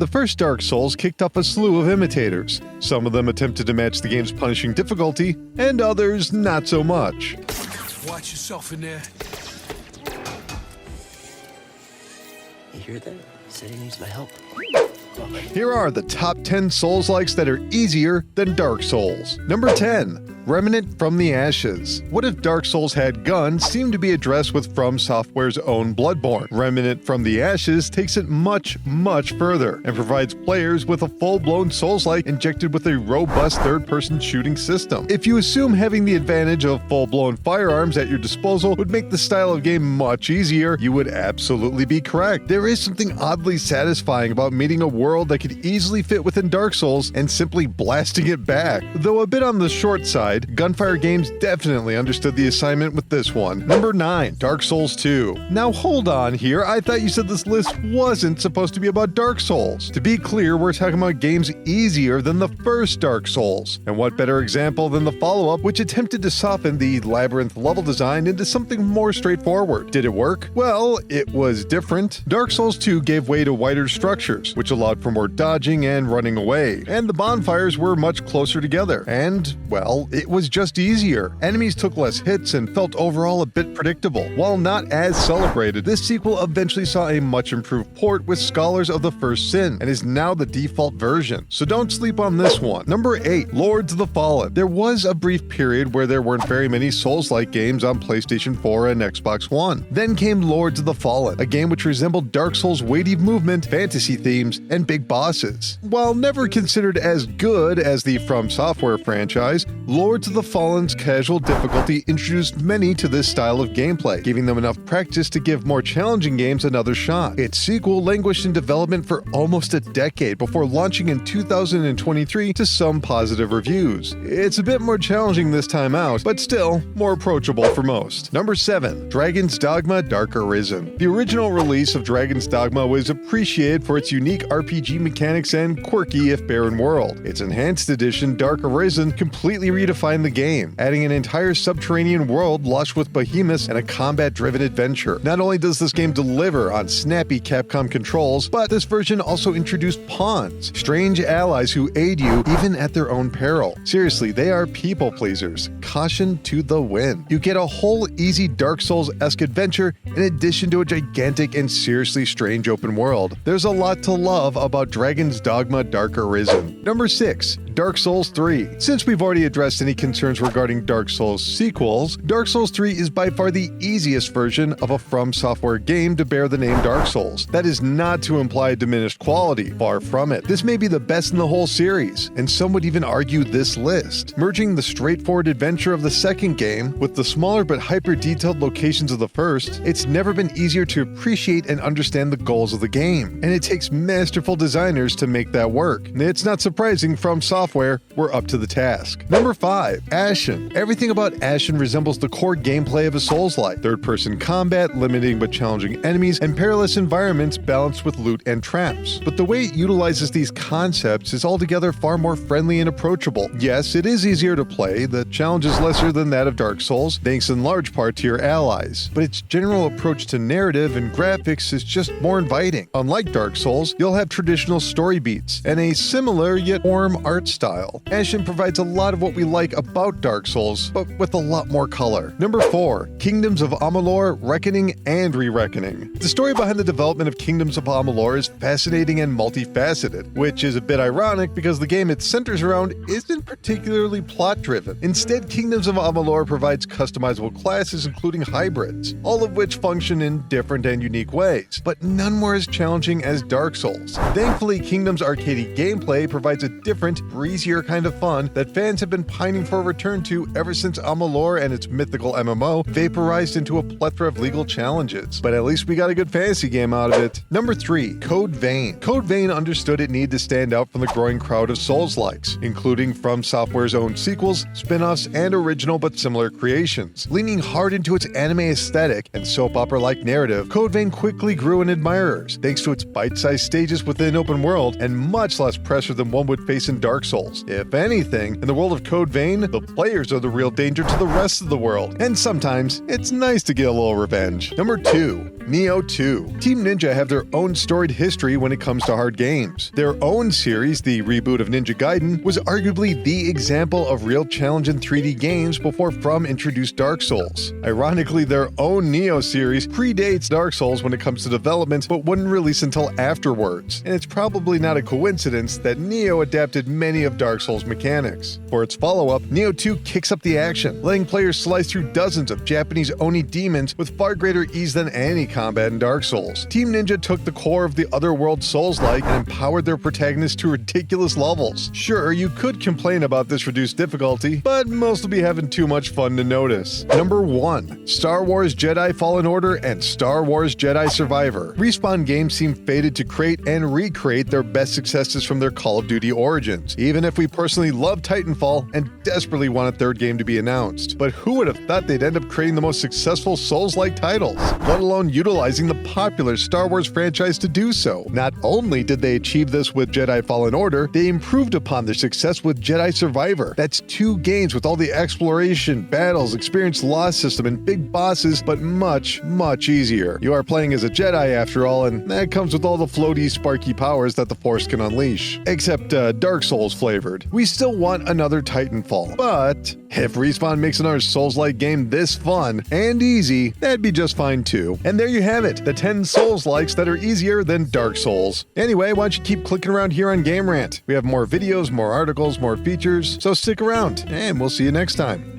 The first Dark Souls kicked off a slew of imitators. Some of them attempted to match the game's punishing difficulty, and others not so much. Watch yourself in there. You hear that? He said he needs my help. Here are the top 10 Soulslikes that are easier than Dark Souls. Number 10. Remnant from the Ashes. What if Dark Souls had guns seemed to be addressed with From Software's own Bloodborne? Remnant from the Ashes takes it much, much further and provides players with a full-blown Souls-like injected with a robust third-person shooting system. If you assume having the advantage of full-blown firearms at your disposal would make the style of game much easier, you would absolutely be correct. There is something oddly satisfying about meeting a world that could easily fit within Dark Souls and simply blasting it back. Though a bit on the short side, Gunfire Games definitely understood the assignment with this one. Number 9. Dark Souls 2. Now hold on here, I thought you said this list wasn't supposed to be about Dark Souls. To be clear, we're talking about games easier than the first Dark Souls. And what better example than the follow-up, which attempted to soften the labyrinth level design into something more straightforward. Did it work? Well, it was different. Dark Souls 2 gave way to wider structures, which allowed for more dodging and running away. And the bonfires were much closer together. And, well, it was just easier. Enemies took less hits and felt overall a bit predictable. While not as celebrated, this sequel eventually saw a much improved port with Scholars of the First Sin and is now the default version. So don't sleep on this one. Number 8. Lords of the Fallen. There was a brief period where there weren't very many Souls-like games on PlayStation 4 and Xbox One. Then came Lords of the Fallen, a game which resembled Dark Souls' weighty movement, fantasy themes, and big bosses. While never considered as good as the From Software franchise, Lords of the Fallen's casual difficulty introduced many to this style of gameplay, giving them enough practice to give more challenging games another shot. Its sequel languished in development for almost a decade before launching in 2023 to some positive reviews. It's a bit more challenging this time out, but still more approachable for most. Number 7. Dragon's Dogma Dark Arisen. The original release of Dragon's Dogma was appreciated for its unique RPG mechanics and quirky if barren world. Its enhanced edition, Dark Arisen, completely redefined the game, adding an entire subterranean world lush with behemoths and a combat-driven adventure. Not only does this game deliver on snappy Capcom controls, but this version also introduced pawns, strange allies who aid you even at their own peril. Seriously, they are people pleasers. Caution to the wind. You get a whole easy Dark Souls-esque adventure in addition to a gigantic and seriously strange open world. There's a lot to love about Dragon's Dogma Dark Arisen. Number 6. Dark Souls 3. Since we've already addressed any concerns regarding Dark Souls sequels, Dark Souls 3 is by far the easiest version of a From Software game to bear the name Dark Souls. That is not to imply diminished quality, far from it. This may be the best in the whole series, and some would even argue this list. Merging the straightforward adventure of the second game with the smaller but hyper-detailed locations of the first, it's never been easier to appreciate and understand the goals of the game, and it takes masterful designers to make that work. It's not surprising From Software were up to the task. Number 5. Ashen. Everything about Ashen resembles the core gameplay of a Souls-like. Third-person combat, limiting but challenging enemies, and perilous environments balanced with loot and traps. But the way it utilizes these concepts is altogether far more friendly and approachable. Yes, it is easier to play, the challenge is lesser than that of Dark Souls, thanks in large part to your allies, but its general approach to narrative and graphics is just more inviting. Unlike Dark Souls, you'll have traditional story beats, and a similar yet warm art style. Ashen provides a lot of what we like about Dark Souls, but with a lot more color. Number 4. Kingdoms of Amalur, Reckoning and Re-Reckoning. The story behind the development of Kingdoms of Amalur is fascinating and multifaceted, which is a bit ironic because the game it centers around isn't particularly plot-driven. Instead, Kingdoms of Amalur provides customizable classes including hybrids, all of which function in different and unique ways, but none were as challenging as Dark Souls. Thankfully, Kingdom's arcadey gameplay provides a different, breezier kind of fun that fans have been pining for a return to ever since Amalur and its mythical MMO vaporized into a plethora of legal challenges. But at least we got a good fantasy game out of it. Number 3. Code Vein. Code Vein understood it needed to stand out from the growing crowd of Souls-likes, including From Software's own sequels, spin-offs, and original but similar creations. Leaning hard into its anime aesthetic and soap opera-like narrative, Code Vein quickly grew in admirers, thanks to its bite-sized stages within open world and much less pressure than one would face in Dark Souls. If anything, in the world of Code Vein, the players are the real danger to the rest of the world, and sometimes it's nice to get a little revenge. Number 2. Nioh 2. Team Ninja have their own storied history when it comes to hard games. Their own series, the reboot of Ninja Gaiden, was arguably the example of real challenge in 3D games before From introduced Dark Souls. Ironically, their own Nioh series predates Dark Souls when it comes to development, but wouldn't release until afterwards. And it's probably not a coincidence that Nioh adapted many of Dark Souls' mechanics. For its follow-up, Nioh 2 kicks up the action, letting players slice through dozens of Japanese Oni demons with far greater ease than any combat in Dark Souls. Team Ninja took the core of the otherworld Souls-like and empowered their protagonists to ridiculous levels. Sure, you could complain about this reduced difficulty, but most will be having too much fun to notice. Number 1. Star Wars Jedi Fallen Order and Star Wars Jedi Survivor. Respawn Games seem fated to create and recreate their best successes from their Call of Duty origins, even if we personally love Titanfall and desperately want a third game to be announced. But who would have thought they'd end up creating the most successful Souls-like titles, let alone utilizing the popular Star Wars franchise to do so? Not only did they achieve this with Jedi Fallen Order, they improved upon their success with Jedi Survivor. That's 2 games with all the exploration, battles, experience loss system, and big bosses, but much, much easier. You are playing as a Jedi after all, and that comes with all the floaty, sparky powers that the Force can unleash. Except Dark Souls flavored. We still want another Titanfall, but if Respawn makes another Souls-like game this fun and easy, that'd be just fine too. And there you have it, the 10 Souls-likes that are easier than Dark Souls. Anyway, why don't you keep clicking around here on Game Rant? We have more videos, more articles, more features, so stick around, and we'll see you next time.